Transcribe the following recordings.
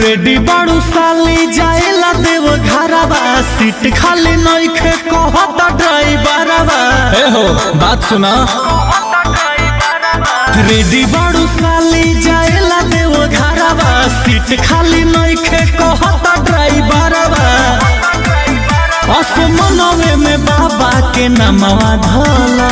Ready बाड़ू साली जाएला देव घरवा, सीट खाली नइखे कहता ड्राइवरवा। ए हो बात सुना, रेडी बाड़ू साली जाएला देव घरवा, सीट खाली नइखे कहता ड्राइवरवा। असमनवे में बाबा के नामवा धला,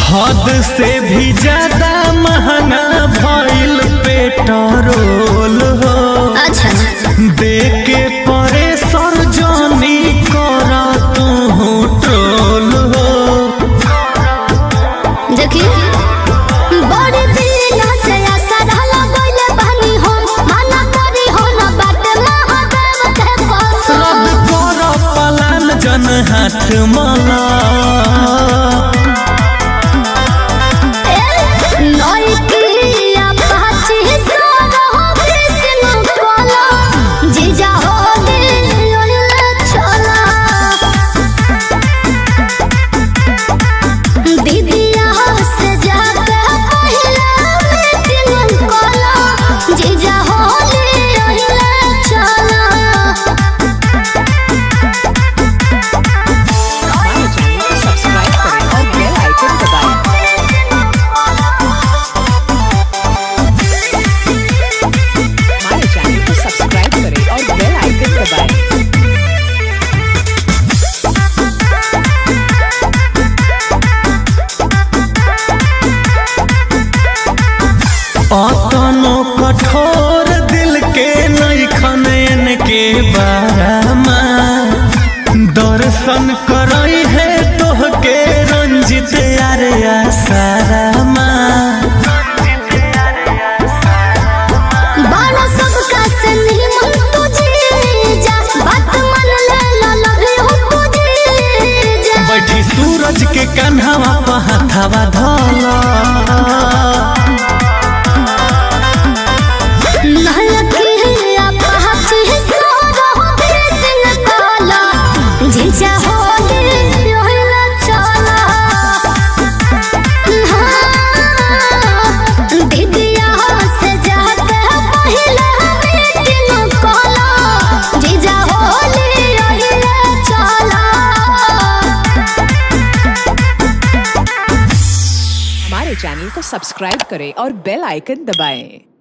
हद से भी ज्यादा महंगा भइल पेट्रोल हो। अच्छा देके परेशर जानी करा तू ट्रोल हो। देखी बड़े दिन से आशा रहला बोले बहनी हो, माना करी हो ना बात महादेव के पास। रद्द कर पलान जन हाथ मला, अतनो कठोर दिल के नैखन के बारामा। दर्शन करई है तोहके रंजित यारे सारामा। बाला सबका से नहीं मन तुझे जा, बात मन ले ला लगे हो तुझे जा। बैठी सूरज के कन्हवा पे हाथवा धला, हमारे चैनल को सब्सक्राइब करें और बेल आइकन दबाएं।